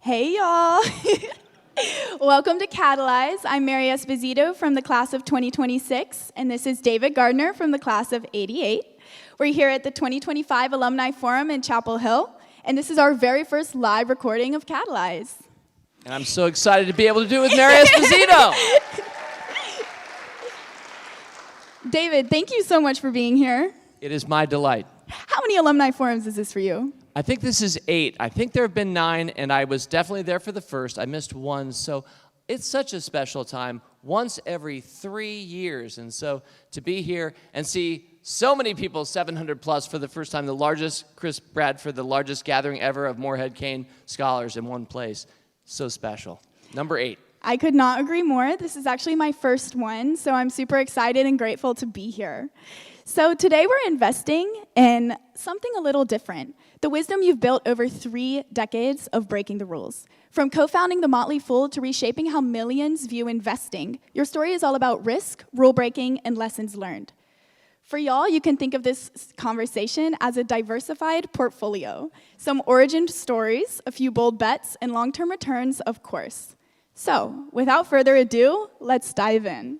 Hey, y'all. Welcome to Catalyze. I'm Mary Esposito from the class of 2026, and this is David Gardner from the class of 88. We're here at the 2025 Alumni Forum in Chapel Hill, and this is our very first live recording of Catalyze. And I'm so excited to be able to do it with Mary Esposito. David, thank you so much for being here. It is my delight. How many alumni forums is this for you? I think this is 8. I think there have been 9, and I was definitely there for the first. I missed one, so it's such a special time, once every 3 years. And so to be here and see so many people, 700 plus for the first time, the largest, Chris Bradford, the largest gathering ever of Morehead-Cain scholars in one place. So special. Number 8. I could not agree more. This is actually my first one, so I'm super excited and grateful to be here. So today we're investing in something a little different. The wisdom you've built over 3 decades of breaking the rules. From co-founding the Motley Fool to reshaping how millions view investing, your story is all about risk, rule breaking, and lessons learned. For y'all, you can think of this conversation as a diversified portfolio. Some origin stories, a few bold bets, and long-term returns, of course. So, without further ado, let's dive in.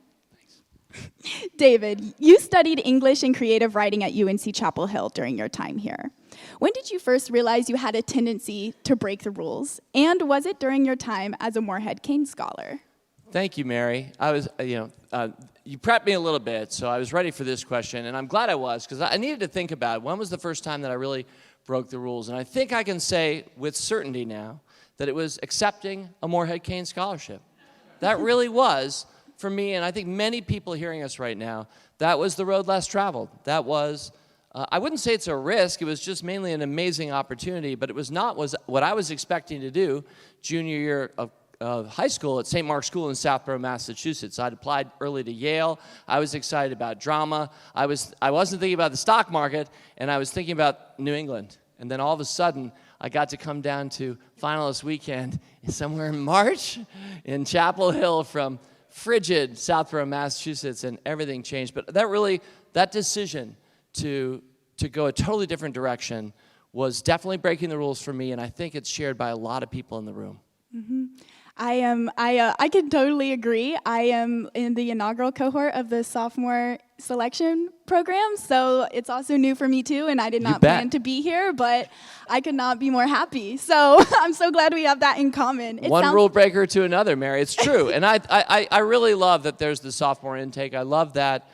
David, you studied English and creative writing at UNC Chapel Hill during your time here. When did you first realize you had a tendency to break the rules? And was it during your time as a Morehead-Cain scholar? Thank you, Mary. I was, you prepped me a little bit, so I was ready for this question, and I'm glad I was, because I needed to think about when was the first time that I really broke the rules. And I think I can say with certainty now that it was accepting a Morehead-Cain scholarship. That really was, for me, and I think many people hearing us right now, that was the road less traveled. That was, I wouldn't say it's a risk, it was just mainly an amazing opportunity, but it was not what I was expecting to do junior year of high school at St. Mark's School in Southborough, Massachusetts. I'd applied early to Yale. I was excited about drama. I wasn't thinking about the stock market, and I was thinking about New England. And then all of a sudden, I got to come down to finalist weekend somewhere in March in Chapel Hill from frigid Southborough, Massachusetts, and everything changed. But that decision to go a totally different direction was definitely breaking the rules for me, and I think it's shared by a lot of people in the room. Mm-hmm. I can totally agree. I am in the inaugural cohort of the sophomore selection program, so it's also new for me too, and I did not plan to be here, but I could not be more happy. So I'm so glad we have that in common. One rule breaker to another, Mary. It's true, and I really love that there's the sophomore intake. I love that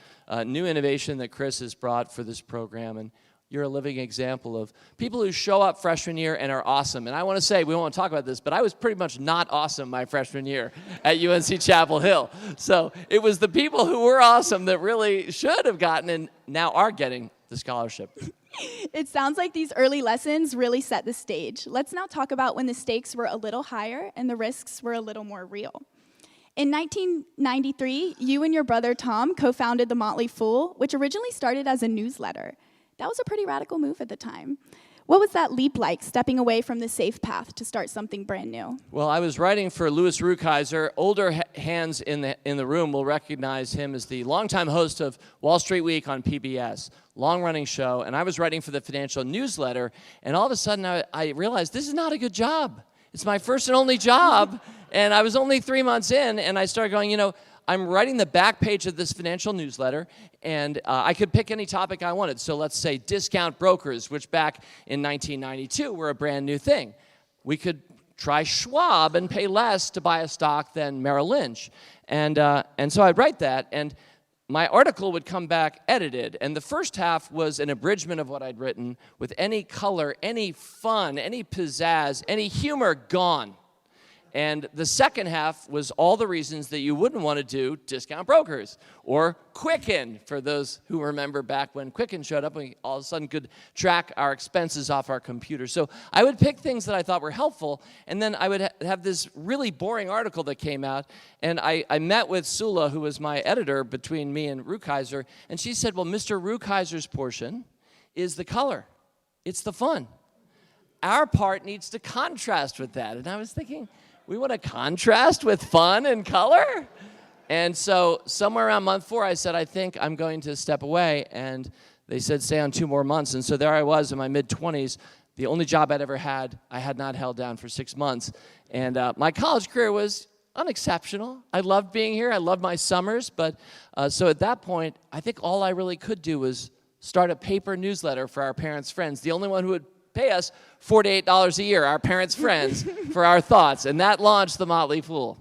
new innovation that Chris has brought for this program, and you're a living example of people who show up freshman year and are awesome. And I want to say, we won't talk about this, but I was pretty much not awesome my freshman year at UNC Chapel Hill. So it was the people who were awesome that really should have gotten and now are getting the scholarship. It sounds like these early lessons really set the stage. Let's now talk about when the stakes were a little higher and the risks were a little more real. In 1993, you and your brother Tom co-founded the Motley Fool, which originally started as a newsletter. That was a pretty radical move at the time. What was that leap like, stepping away from the safe path to start something brand new? Well, I was writing for Louis Rukeyser. Older hands in the room will recognize him as the longtime host of Wall Street Week on PBS, long-running show, and I was writing for the financial newsletter, and all of a sudden I realized this is not a good job. It's my first and only job, and I was only 3 months in, and I started going, I'm writing the back page of this financial newsletter, and I could pick any topic I wanted. So let's say discount brokers, which back in 1992 were a brand new thing. We could try Schwab and pay less to buy a stock than Merrill Lynch. And so I'd write that, and my article would come back edited. And the first half was an abridgment of what I'd written with any color, any fun, any pizzazz, any humor gone. And the second half was all the reasons that you wouldn't want to do discount brokers or Quicken, for those who remember back when Quicken showed up and we all of a sudden could track our expenses off our computer. So I would pick things that I thought were helpful, and then I would have this really boring article that came out, and I met with Sula, who was my editor between me and Rukeyser, and she said, well, Mr. Rukeyser's portion is the color. It's the fun. Our part needs to contrast with that. And I was thinking, we want to contrast with fun and color? And so somewhere around month 4, I said, I think I'm going to step away. And they said, stay on 2 more months. And so there I was in my mid-20s, the only job I'd ever had, I had not held down for 6 months. And my college career was unexceptional. I loved being here. I loved my summers. But so at that point, I think all I really could do was start a paper newsletter for our parents' friends. The only one who would pay us $48 a year, our parents' friends, for our thoughts. And that launched the Motley Fool.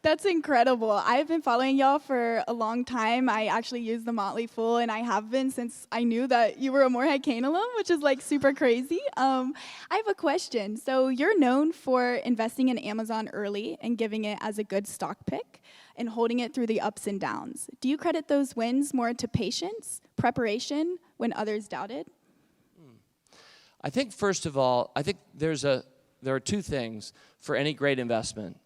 That's incredible. I've been following y'all for a long time. I actually use the Motley Fool, and I have been since I knew that you were a Morehead-Cain alum, which is like super crazy. I have a question. So you're known for investing in Amazon early and giving it as a good stock pick and holding it through the ups and downs. Do you credit those wins more to patience, preparation, when others doubted? I think, first of all, I think there are two things for any great investment.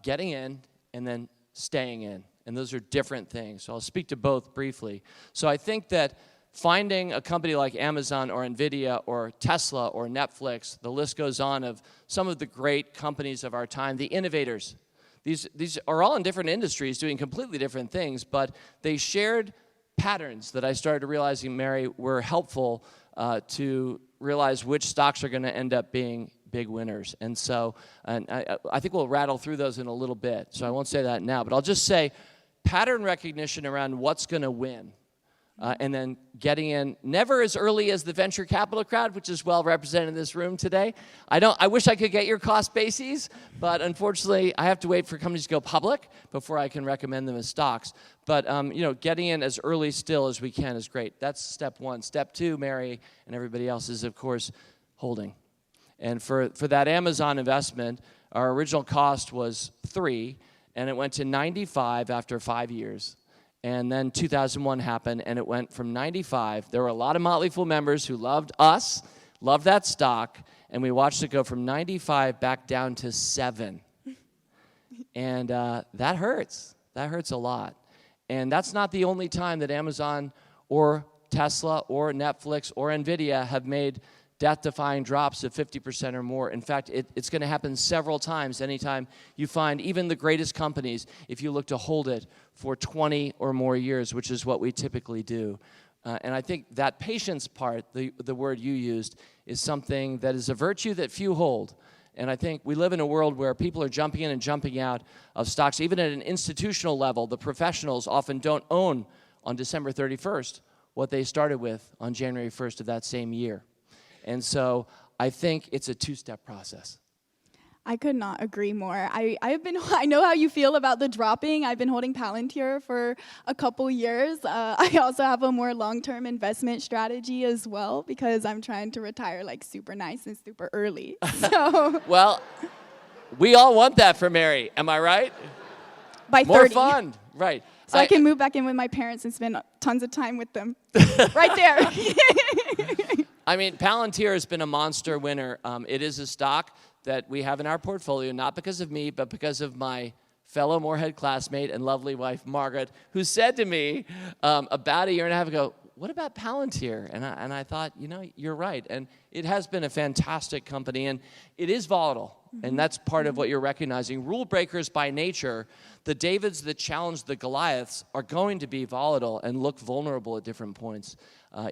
Getting in and then staying in. And those are different things. So I'll speak to both briefly. So I think that finding a company like Amazon or NVIDIA or Tesla or Netflix, the list goes on, of some of the great companies of our time, the innovators. These are all in different industries doing completely different things, but they shared patterns that I started realizing, Mary, were helpful to realize which stocks are going to end up being big winners. And so I think we'll rattle through those in a little bit, so I won't say that now. But I'll just say pattern recognition around what's going to win, and then getting in never as early as the venture capital crowd, which is well represented in this room today. I wish I could get your cost bases, but unfortunately I have to wait for companies to go public before I can recommend them as stocks. But getting in as early still as we can is great. That's step one. Step two, Mary and everybody else, is of course holding. And for that Amazon investment, our original cost was $3, and it went to $95 after 5 years. And then 2001 happened, and it went from $95. There were a lot of Motley Fool members who loved us, loved that stock, and we watched it go from $95 back down to $7. And that hurts. That hurts a lot. And that's not the only time that Amazon or Tesla or Netflix or NVIDIA have made death-defying drops of 50% or more. In fact, it's going to happen several times anytime you find even the greatest companies, if you look to hold it for 20 or more years, which is what we typically do. And I think that patience part, the word you used, is something that is a virtue that few hold. And I think we live in a world where people are jumping in and jumping out of stocks. Even at an institutional level, the professionals often don't own on December 31st what they started with on January 1st of that same year. And so I think it's a two-step process. I could not agree more. I know how you feel about the dropping. I've been holding Palantir for a couple years. I also have a more long-term investment strategy as well, because I'm trying to retire like super nice and super early. So Well, we all want that for Mary. Am I right? by 30. More fun. Right. So I can move back in with my parents and spend tons of time with them. Right there. I mean, Palantir has been a monster winner. It is a stock that we have in our portfolio, not because of me, but because of my fellow Morehead classmate and lovely wife, Margaret, who said to me about a year and a half ago, what about Palantir? And I thought, you're right. And it has been a fantastic company, and it is volatile. Mm-hmm. And that's part of what you're recognizing. Rule breakers by nature, the Davids that challenge the Goliaths, are going to be volatile and look vulnerable at different points,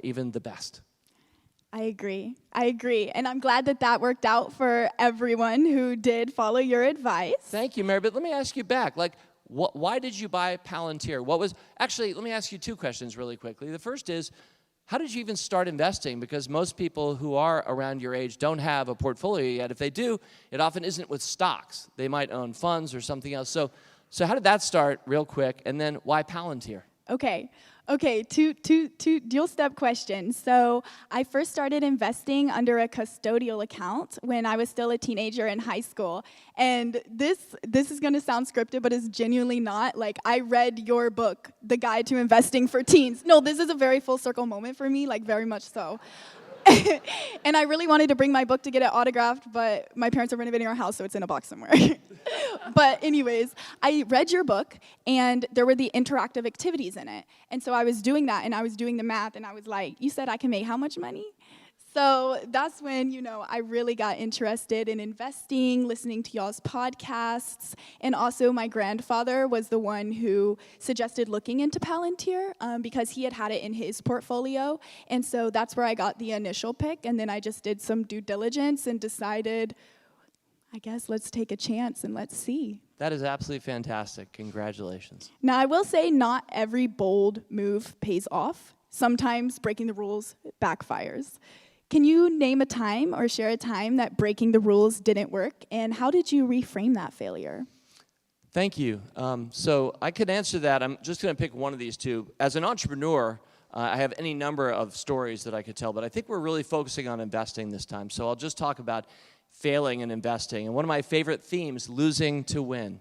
even the best. I agree. And I'm glad that worked out for everyone who did follow your advice. Thank you, Mary. But let me ask you back. Why did you buy Palantir? Actually, let me ask you two questions really quickly. The first is, how did you even start investing? Because most people who are around your age don't have a portfolio yet. If they do, it often isn't with stocks. They might own funds or something else. So how did that start real quick? And then why Palantir? Okay, two dual-step questions. So I first started investing under a custodial account when I was still a teenager in high school. And this is going to sound scripted, but it's genuinely not. Like, I read your book, The Guide to Investing for Teens. No, this is a very full circle moment for me, like very much so. And I really wanted to bring my book to get it autographed, but my parents are renovating our house, so it's in a box somewhere. But anyways, I read your book, and there were the interactive activities in it. And so I was doing that, and I was doing the math, and I was like, you said I can make how much money? So that's when, I really got interested in investing, listening to y'all's podcasts, and also my grandfather was the one who suggested looking into Palantir because he had it in his portfolio, and so that's where I got the initial pick, and then I just did some due diligence and decided, I guess let's take a chance and let's see. That is absolutely fantastic. Congratulations. Now, I will say not every bold move pays off. Sometimes breaking the rules backfires. Can you name a time or share a time that breaking the rules didn't work, and how did you reframe that failure? Thank you. So I could answer that. I'm just going to pick one of these two. As an entrepreneur, I have any number of stories that I could tell, but I think we're really focusing on investing this time. So I'll just talk about failing and investing. And one of my favorite themes, losing to win.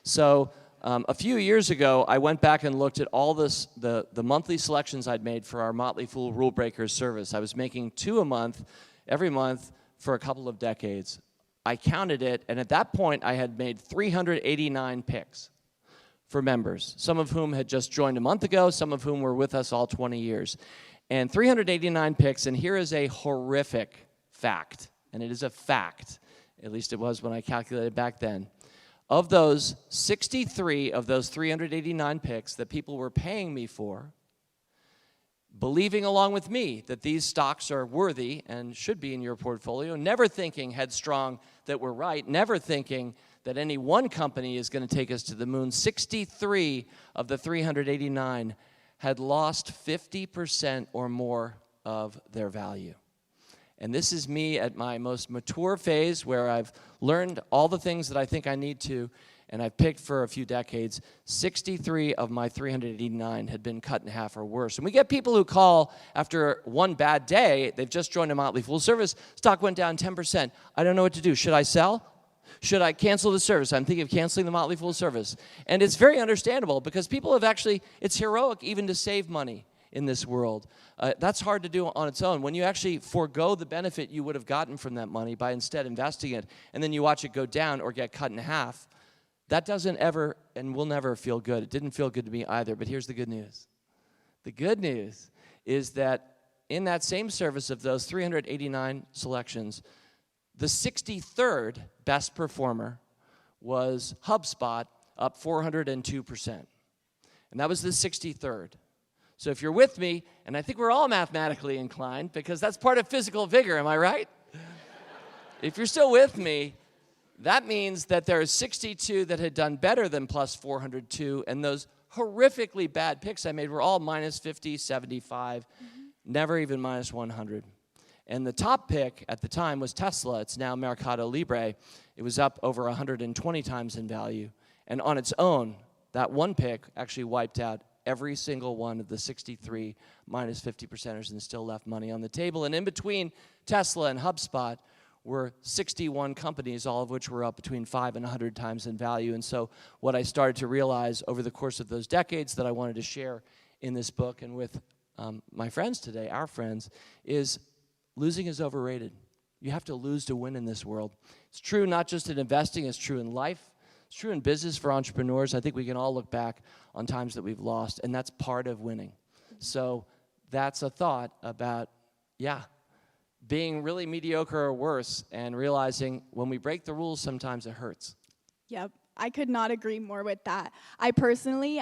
So a few years ago, I went back and looked at all the monthly selections I'd made for our Motley Fool Rule Breakers service. I was making 2 a month, every month, for a couple of decades. I counted it, and at that point, I had made 389 picks for members, some of whom had just joined a month ago, some of whom were with us all 20 years. And 389 picks, and here is a horrific fact, and it is a fact, at least it was when I calculated back then. Of those, 63 of those 389 picks that people were paying me for, believing along with me that these stocks are worthy and should be in your portfolio, never thinking headstrong that we're right, never thinking that any one company is going to take us to the moon, 63 of the 389 had lost 50% or more of their value. And this is me at my most mature phase where I've learned all the things that I think I need to, and I've picked for a few decades. 63 of my 389 had been cut in half or worse. And we get people who call after one bad day, they've just joined a Motley Fool service, stock went down 10%. I don't know what to do. Should I sell? Should I cancel the service? I'm thinking of canceling the Motley Fool service. And it's very understandable because people have actually, it's heroic even to save money in this world. That's hard to do on its own. When you actually forego the benefit you would have gotten from that money by instead investing it, and then you watch it go down or get cut in half, that doesn't ever and will never feel good. It didn't feel good to me either, but here's the good news. The good news is that in that same service of those 389 selections, the 63rd best performer was HubSpot, up 402%. And that was the 63rd. So if you're with me, and I think we're all mathematically inclined, because that's part of physical vigor, am I right? If you're still with me, that means that there are 62 that had done better than plus 402, and those horrifically bad picks I made were all minus 50, 75, never even minus 100. And the top pick at the time was Tesla. It's now Mercado Libre. It was up over 120 times in value. And on its own, that one pick actually wiped out every single one of the 63 minus 50%ers and still left money on the table. And in between Tesla and HubSpot were 61 companies, all of which were up between 5 and 100 times in value. And so what I started to realize over the course of those decades that I wanted to share in this book and with my friends today, our friends, is losing is overrated. You have to lose to win in this world. It's true not just in investing, it's true in life. It's true in business for entrepreneurs. I think we can all look back on times that we've lost, and that's part of winning. So that's a thought about, being really mediocre or worse and realizing when we break the rules, sometimes it hurts. Yep. I could not agree more with that. I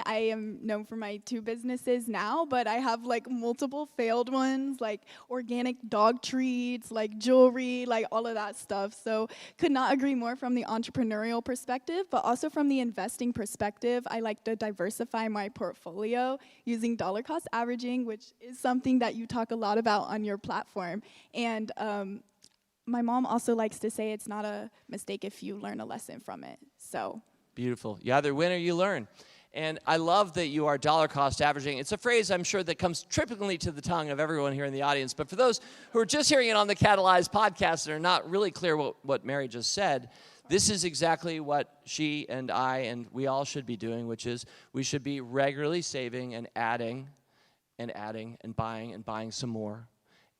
am known for my 2 businesses now, but I have multiple failed ones, like organic dog treats, like jewelry, like all of that stuff. So could not agree more from the entrepreneurial perspective, but also from the investing perspective. I like to diversify my portfolio using dollar cost averaging, which is something that you talk a lot about on your platform. And my mom also likes to say it's not a mistake if you learn a lesson from it. So beautiful. You either win or you learn. And I love that you are dollar cost averaging. It's a phrase I'm sure that comes trippingly to the tongue of everyone here in the audience. But for those who are just hearing it on the Catalyze podcast and are not really clear what Mary just said, this is exactly what she and I and we all should be doing, which is we should be regularly saving and adding and buying some more,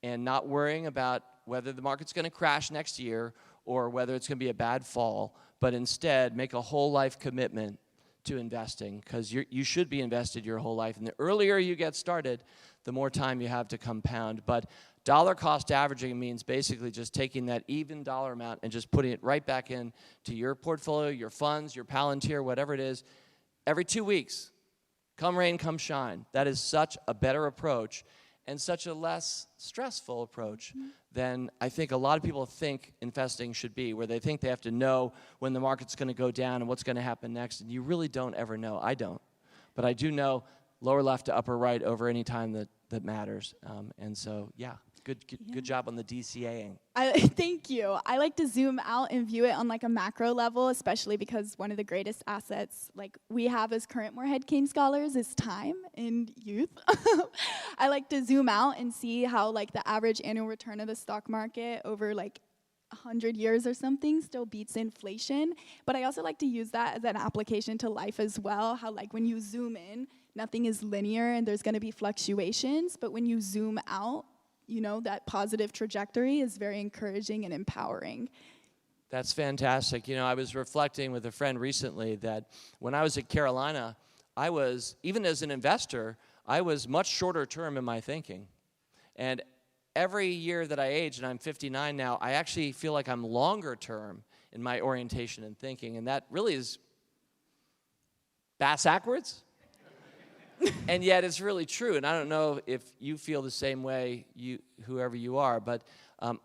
and not worrying about whether the market's going to crash next year or whether it's going to be a bad fall, but instead make a whole life commitment to investing, because you should be invested your whole life. And the earlier you get started, the more time you have to compound. But dollar cost averaging means basically just taking that even dollar amount and just putting it right back in to your portfolio, your funds, your Palantir, whatever it is, every 2 weeks. Come rain, come shine. That is such a better approach and such a less stressful approach than I think a lot of people think investing should be, where they think they have to know when the market's going to go down and what's going to happen next, and you really don't ever know. I don't. But I do know lower left to upper right over any time that matters. And so, yeah. Good job on the DCAing. Thank you. I like to zoom out and view it on like a macro level, especially because one of the greatest assets like we have as current Morehead-Cain scholars is time and youth. I like to zoom out and see how like the average annual return of the stock market over like 100 years or something still beats inflation. But I also like to use that as an application to life as well, how like when you zoom in, nothing is linear and there's going to be fluctuations, but when you zoom out, you know, that positive trajectory is very encouraging and empowering. That's fantastic. You know, I was reflecting with a friend recently that when I was at Carolina, I was, even as an investor, I was much shorter term in my thinking. And every year that I age, and I'm 59 now, I actually feel like I'm longer term in my orientation and thinking. And that really is bass-ackwards. And yet it's really true, and I don't know if you feel the same way, whoever you are, but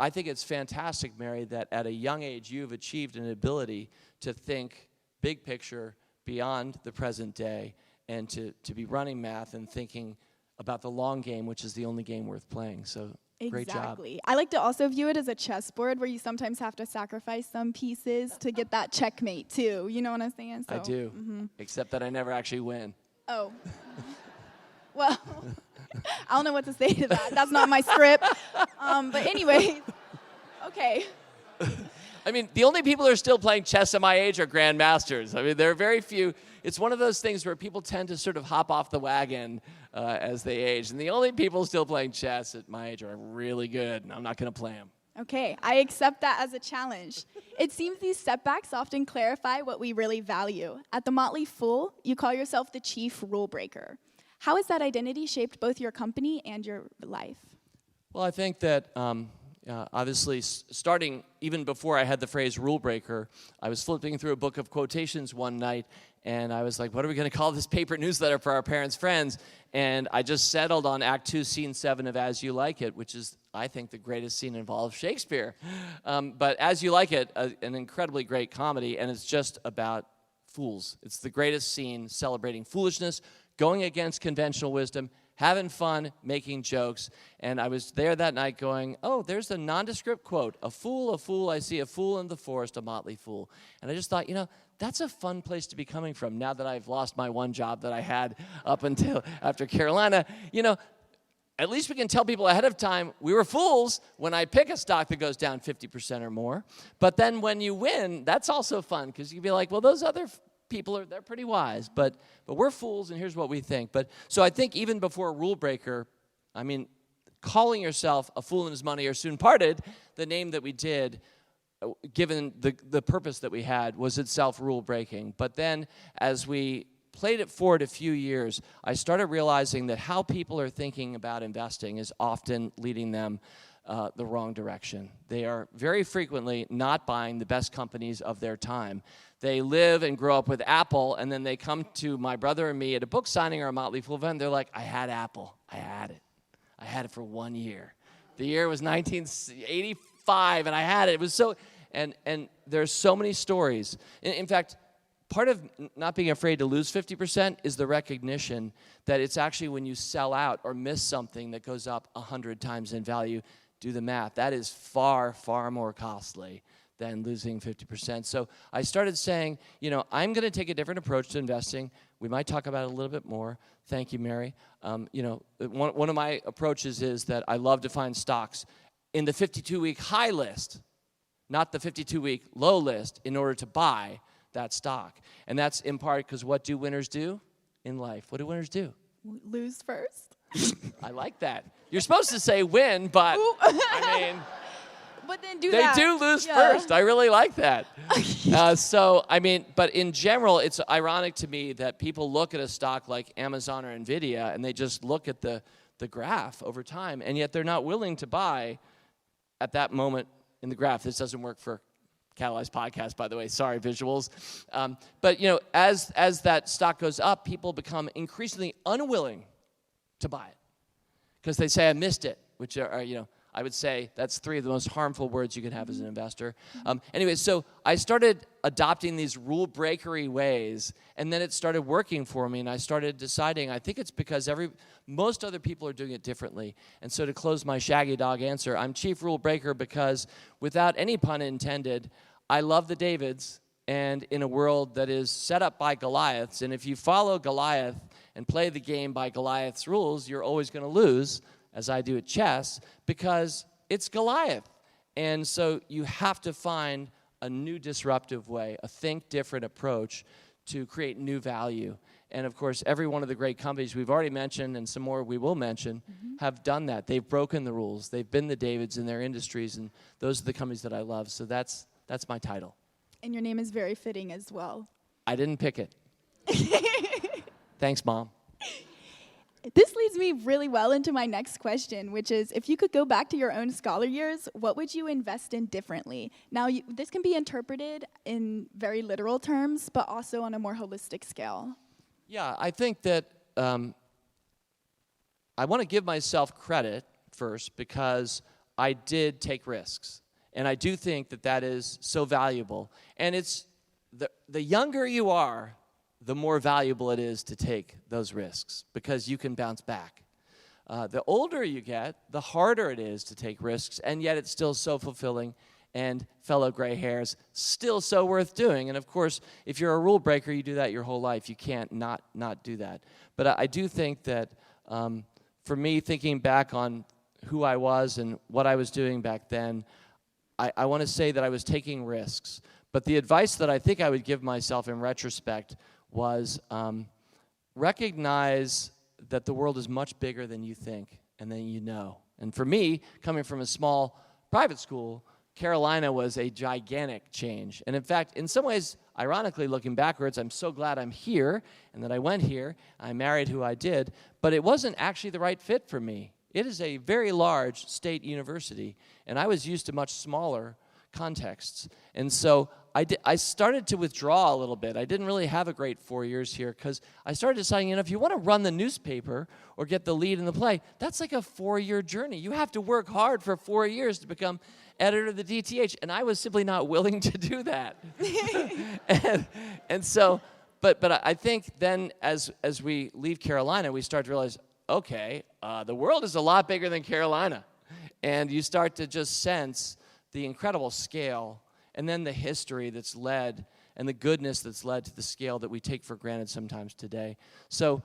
I think it's fantastic, Mary, that at a young age you've achieved an ability to think big picture beyond the present day and to be running math and thinking about the long game, which is the only game worth playing. So great job. Exactly. I like to also view it as a chessboard where you sometimes have to sacrifice some pieces to get that checkmate too. You know what I'm saying? So, I do, except that I never actually win. Oh. Well, I don't know what to say to that. That's not my script. But anyway, okay. I mean, the only people who are still playing chess at my age are grandmasters. I mean, there are very few. It's one of those things where people tend to sort of hop off the wagon as they age. And the only people still playing chess at my age are really good, and I'm not going to play them. Okay, I accept that as a challenge. It seems these setbacks often clarify what we really value. At the Motley Fool, you call yourself the chief rule breaker. How has that identity shaped both your company and your life? Well, I think that obviously starting even before I had the phrase rule breaker, I was flipping through a book of quotations one night, and I was like, what are we going to call this paper newsletter for our parents' friends? And I just settled on Act 2, Scene 7 of As You Like It, which is, I think, the greatest scene in all of Shakespeare. But As You Like It, an incredibly great comedy, and it's just about fools. It's the greatest scene celebrating foolishness, going against conventional wisdom, having fun, making jokes. And I was there that night going, oh, there's the nondescript quote, a fool, I see a fool in the forest, a motley fool. And I just thought, you know, that's a fun place to be coming from now that I've lost my one job that I had up until after Carolina. You know, at least we can tell people ahead of time, we were fools when I pick a stock that goes down 50% or more. But then when you win, that's also fun because you can be like, well, those other people they're pretty wise, but we're fools, and here's what we think. But so I think even before rule breaker, I mean, calling yourself a fool and his money are soon parted, the name that we did, given the purpose that we had, was itself rule breaking. But then as we played it forward a few years, I started realizing that how people are thinking about investing is often leading them the wrong direction. They are very frequently not buying the best companies of their time. They live and grow up with Apple, and then they come to my brother and me at a book signing or a Motley Fool event. They're like, I had Apple. I had it. I had it for 1 year. The year was 1985, and I had it. It was so, and there's so many stories. In fact, part of not being afraid to lose 50% is the recognition that it's actually when you sell out or miss something that goes up 100 times in value. Do the math. That is far, far more costly than losing 50%. So I started saying, you know, I'm going to take a different approach to investing. We might talk about it a little bit more. Thank you, Mary. You know, one of my approaches is that I love to find stocks in the 52-week high list, not the 52-week low list, in order to buy that stock. And that's in part because what do winners do in life? What do winners do? Lose first. I like that. You're supposed to say win, but I mean... But then they do lose first. I really like that. So, I mean, but in general, it's ironic to me that people look at a stock like Amazon or Nvidia, and they just look at the the graph over time, and yet they're not willing to buy at that moment in the graph. This doesn't work for Catalyze podcast, by the way. Sorry, visuals. But as that stock goes up, people become increasingly unwilling to buy it because they say, I missed it, which are I would say that's 3 of the most harmful words you can have as an investor. Anyway, so I started adopting these rule-breakery ways, and then it started working for me, and I started deciding, I think it's because most other people are doing it differently. And so to close my shaggy dog answer, I'm chief rule breaker because, without any pun intended, I love the Davids, and in a world that is set up by Goliaths, and if you follow Goliath and play the game by Goliath's rules, you're always going to lose, as I do at chess, because it's Goliath. And so you have to find a new disruptive way, a think different approach to create new value. And of course, every one of the great companies we've already mentioned, and some more we will mention, have done that. They've broken the rules. They've been the Davids in their industries, and those are the companies that I love. So that's my title. And your name is very fitting as well. I didn't pick it. Thanks, Mom. This leads me really well into my next question, which is, if you could go back to your own scholar years, what would you invest in differently? Now, this can be interpreted in very literal terms, but also on a more holistic scale. Yeah, I think that I want to give myself credit first because I did take risks. And I do think that that is so valuable. And it's the younger you are, the more valuable it is to take those risks because you can bounce back. The older you get, the harder it is to take risks, and yet it's still so fulfilling, and fellow gray hairs, still so worth doing. And of course, if you're a rule breaker, you do that your whole life. You can't not do that. But I do think that for me, thinking back on who I was and what I was doing back then, I want to say that I was taking risks. But the advice that I think I would give myself in retrospect was recognize that the world is much bigger than you think and than you know. And for me, coming from a small private school, Carolina was a gigantic change. And in fact, in some ways, ironically, looking backwards, I'm so glad I'm here and that I went here. I married who I did, but it wasn't actually the right fit for me. It is a very large state university, and I was used to much smaller contexts. And so I started to withdraw a little bit. I didn't really have a great 4 years here because I started deciding, if you want to run the newspaper or get the lead in the play, that's like a 4-year journey. You have to work hard for 4 years to become editor of the DTH, and I was simply not willing to do that. and so, but I think then as we leave Carolina, we start to realize, okay, the world is a lot bigger than Carolina. And you start to just sense the incredible scale and then the history that's led and the goodness that's led to the scale that we take for granted sometimes today. So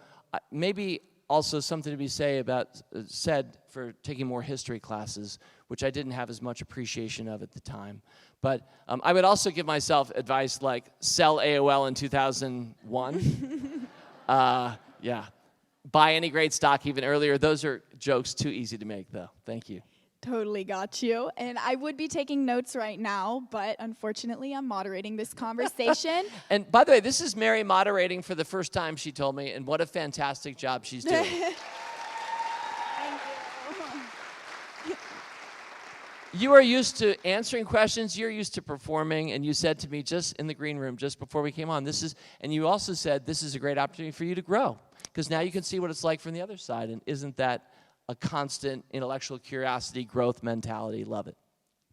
maybe also something to be said for taking more history classes, which I didn't have as much appreciation of at the time. But I would also give myself advice like sell AOL in 2001. Yeah. Buy any great stock even earlier. Those are jokes too easy to make, though. Thank you. Totally got you. And I would be taking notes right now, but unfortunately, I'm moderating this conversation. And by the way, this is Mary moderating for the first time, she told me, and what a fantastic job she's doing. Thank you. You are used to answering questions. You're used to performing, and you said to me just in the green room, just before we came on, and you also said this is a great opportunity for you to grow, because now you can see what it's like from the other side, and isn't that a constant intellectual curiosity, growth mentality? Love it.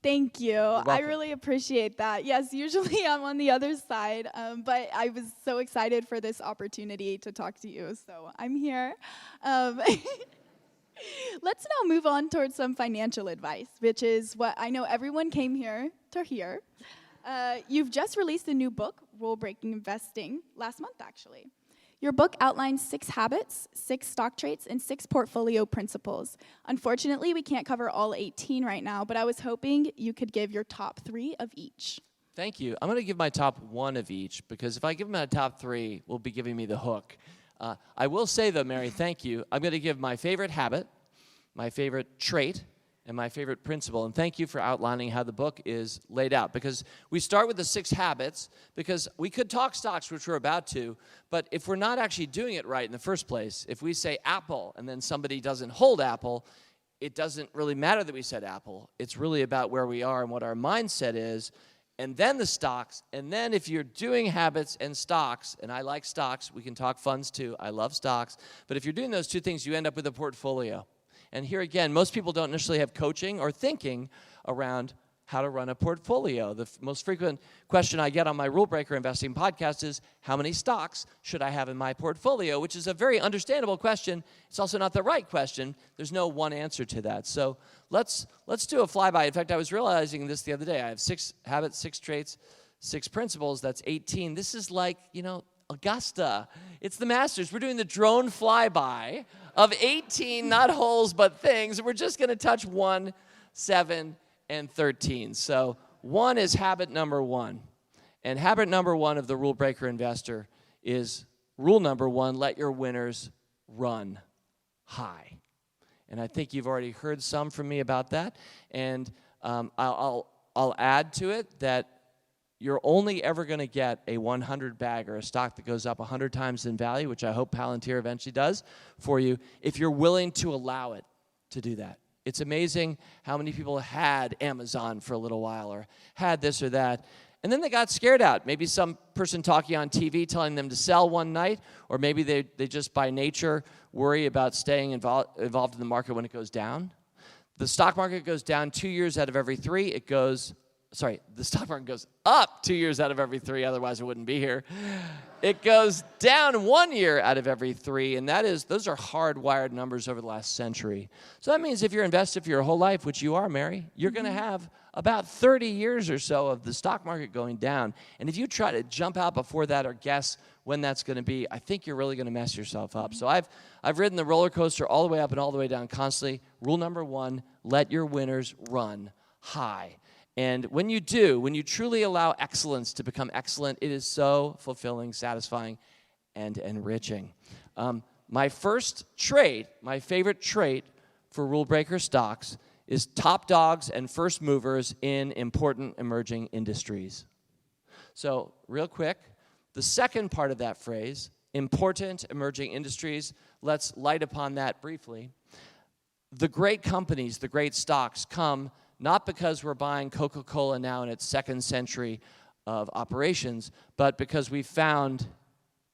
Thank you. I really appreciate that. Yes, usually I'm on the other side, but I was so excited for this opportunity to talk to you, so I'm here. Let's now move on towards some financial advice, which is what I know everyone came here to hear. You've just released a new book, Rule Breaking Investing, last month actually. Your book outlines 6 habits, 6 stock traits, and 6 portfolio principles. Unfortunately, we can't cover all 18 right now, but I was hoping you could give your top 3 of each. Thank you. I'm going to give my top 1 of each, because if I give them a top 3, we'll be giving me the hook. I will say, though, Mary, thank you. I'm going to give my favorite habit, my favorite trait, and my favorite principle. And thank you for outlining how the book is laid out, because we start with the 6 habits, because we could talk stocks, which we're about to, but if we're not actually doing it right in the first place, if we say Apple and then somebody doesn't hold Apple, it doesn't really matter that we said Apple. It's really about where we are and what our mindset is, and then the stocks. And then if you're doing habits and stocks, and I like stocks, we can talk funds too, I love stocks, but if you're doing those 2 things, you end up with a portfolio. And here again, most people don't necessarily have coaching or thinking around how to run a portfolio. The most frequent question I get on my Rule Breaker Investing podcast is, how many stocks should I have in my portfolio? Which is a very understandable question. It's also not the right question. There's no one answer to that. So let's do a flyby. In fact, I was realizing this the other day. I have 6 habits, 6 traits, 6 principles. That's 18. This is like, Augusta. It's the Masters. We're doing the drone flyby of 18, not holes, but things. We're just going to touch 1, 7, and 13. So 1 is habit number 1. And habit number 1 of the Rule Breaker Investor is rule number 1, let your winners run high. And I think you've already heard some from me about that. And I'll add to it that you're only ever going to get a 100 bag or a stock that goes up 100 times in value, which I hope Palantir eventually does for you, if you're willing to allow it to do that. It's amazing how many people had Amazon for a little while or had this or that, and then they got scared out. Maybe some person talking on TV telling them to sell one night, or maybe they just by nature worry about staying involved in the market when it goes down. The stock market goes down 2 years out of every 3. The stock market goes up 2 years out of every 3, otherwise I wouldn't be here. It goes down 1 year out of every 3, and those are hardwired numbers over the last century. So that means if you're invested for your whole life, which you are, Mary, you're going to have about 30 years or so of the stock market going down. And if you try to jump out before that or guess when that's going to be, I think you're really going to mess yourself up. So I've ridden the roller coaster all the way up and all the way down constantly. Rule number 1, let your winners run high. And when you truly allow excellence to become excellent, it is so fulfilling, satisfying, and enriching. My first trait, my favorite trait for rule breaker stocks is top dogs and first movers in important emerging industries. So real quick, the second part of that phrase, important emerging industries, let's light upon that briefly. The great companies, the great stocks come not because we're buying Coca-Cola now in its 2nd century of operations, but because we found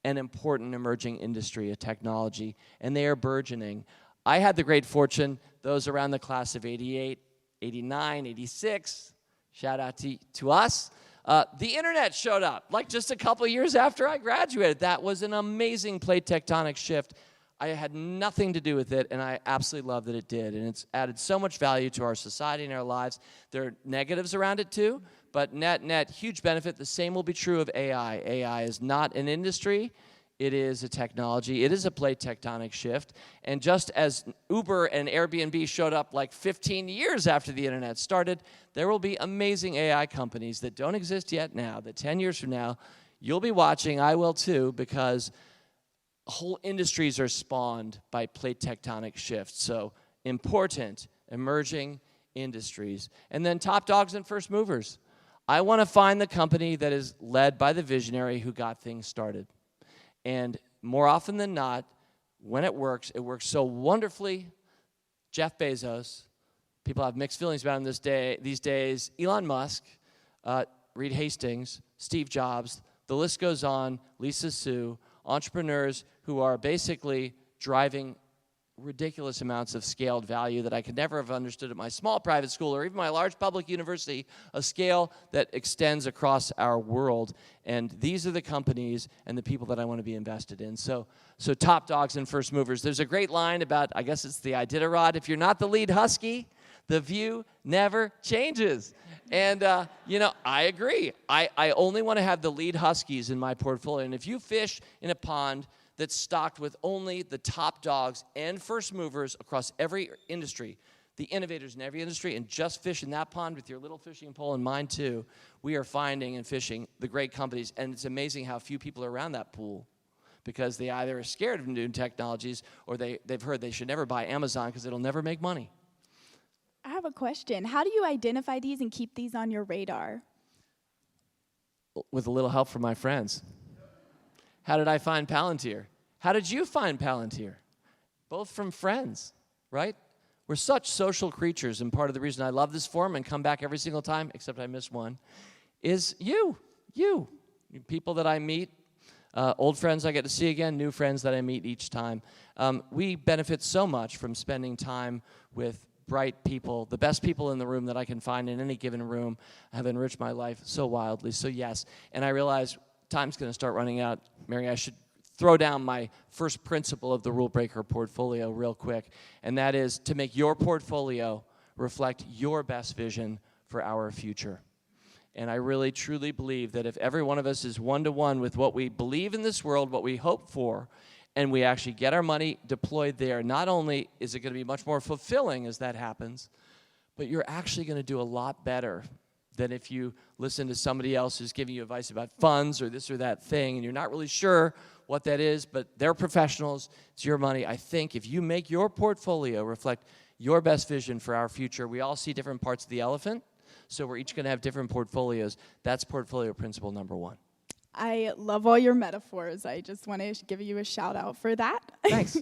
an important emerging industry, a technology, and they are burgeoning. I had the great fortune, those around the class of 88, 89, 86, shout out to us. The internet showed up, like just a couple years after I graduated. That was an amazing plate tectonic shift. I had nothing to do with it, and I absolutely love that it did. And it's added so much value to our society and our lives. There are negatives around it too, but net, huge benefit. The same will be true of AI. AI is not an industry. It is a technology. It is a plate tectonic shift. And just as Uber and Airbnb showed up like 15 years after the internet started, there will be amazing AI companies that don't exist yet now, that 10 years from now, you'll be watching, I will too, because whole industries are spawned by plate tectonic shifts. So important, emerging industries. And then top dogs and first movers. I want to find the company that is led by the visionary who got things started. And more often than not, when it works so wonderfully. Jeff Bezos, people have mixed feelings about him these days. Elon Musk, Reed Hastings, Steve Jobs, the list goes on, Lisa Su, entrepreneurs who are basically driving ridiculous amounts of scaled value that I could never have understood at my small private school or even my large public university, a scale that extends across our world. And these are the companies and the people that I want to be invested in. So top dogs and first movers. There's a great line about, I guess it's the Iditarod, if you're not the lead husky, the view never changes. And, I agree. I only want to have the lead huskies in my portfolio. And if you fish in a pond that's stocked with only the top dogs and first movers across every industry, the innovators in every industry, and just fish in that pond with your little fishing pole and mine too, we are finding and fishing the great companies. And it's amazing how few people are around that pool because they either are scared of new technologies or they've heard they should never buy Amazon because it'll never make money. I have a question. How do you identify these and keep these on your radar? With a little help from my friends. How did I find Palantir? How did you find Palantir? Both from friends, right? We're such social creatures, and part of the reason I love this forum and come back every single time, except I miss one, is you, people that I meet, old friends I get to see again, new friends that I meet each time. We benefit so much from spending time with bright people, the best people in the room that I can find in any given room have enriched my life so wildly. So yes, and I realize time's going to start running out. Mary, I should throw down my first principle of the Rule Breaker portfolio real quick, and that is to make your portfolio reflect your best vision for our future. And I really, truly believe that if every one of us is one-to-one with what we believe in this world, what we hope for, and we actually get our money deployed there, not only is it going to be much more fulfilling as that happens, but you're actually going to do a lot better than if you listen to somebody else who's giving you advice about funds or this or that thing, and you're not really sure what that is, but they're professionals, it's your money. I think if you make your portfolio reflect your best vision for our future, we all see different parts of the elephant, so we're each going to have different portfolios. That's portfolio principle number one. I love all your metaphors. I just want to give you a shout out for that. Thanks.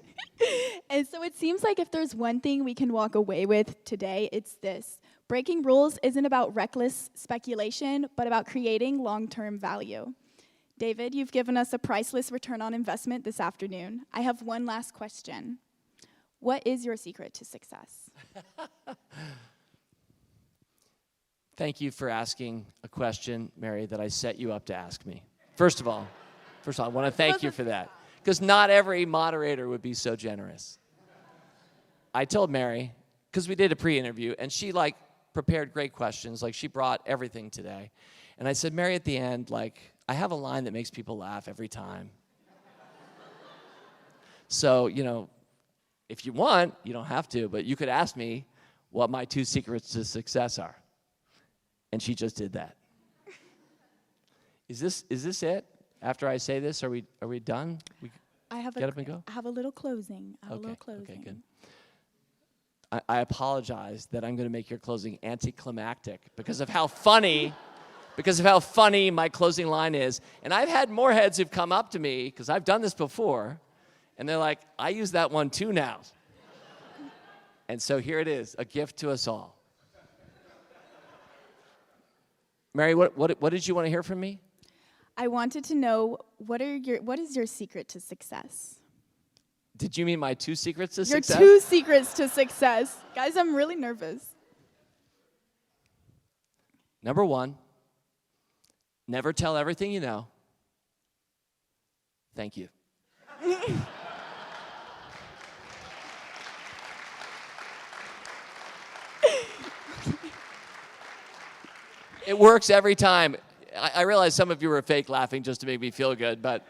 And so it seems like if there's one thing we can walk away with today, it's this. Breaking rules isn't about reckless speculation, but about creating long-term value. David, you've given us a priceless return on investment this afternoon. I have one last question. What is your secret to success? Thank you for asking a question, Mary, that I set you up to ask me. First of all, I want to thank you for that, because not every moderator would be so generous. I told Mary, because we did a pre-interview, and she, prepared great questions. She brought everything today. And I said, Mary, at the end, I have a line that makes people laugh every time. So, if you want, you don't have to, but you could ask me what my 2 secrets to success are. And she just did that. Is this it? After I say this, are we done? I have get up and go? I have a little closing. Okay, good. I apologize that I'm going to make your closing anticlimactic because of how funny my closing line is. And I've had Moreheads who've come up to me, because I've done this before, and they're like, I use that one too now. And so here it is, a gift to us all. Mary, what did you want to hear from me? I wanted to know, what is your secret to success? Did you mean my 2 secrets to success? Your 2 secrets to success. Guys, I'm really nervous. Number 1, never tell everything you know. Thank you. It works every time. I realize some of you were fake laughing just to make me feel good, but...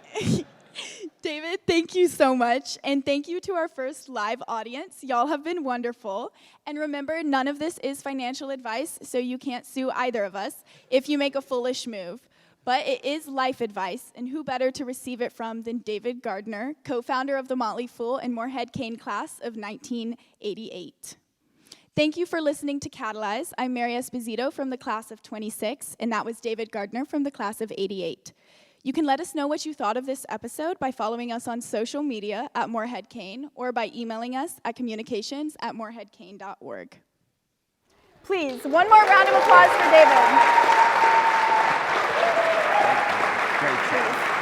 David, thank you so much. And thank you to our first live audience. Y'all have been wonderful. And remember, none of this is financial advice, so you can't sue either of us if you make a foolish move. But it is life advice, and who better to receive it from than David Gardner, co-founder of the Motley Fool and Morehead-Cain class of 1988. Thank you for listening to Catalyze. I'm Mary Esposito from the class of 26, and that was David Gardner from the class of 88. You can let us know what you thought of this episode by following us on social media at Morehead-Cain or by emailing us at communications@moreheadcain.org. Please, one more round of applause for David. Great.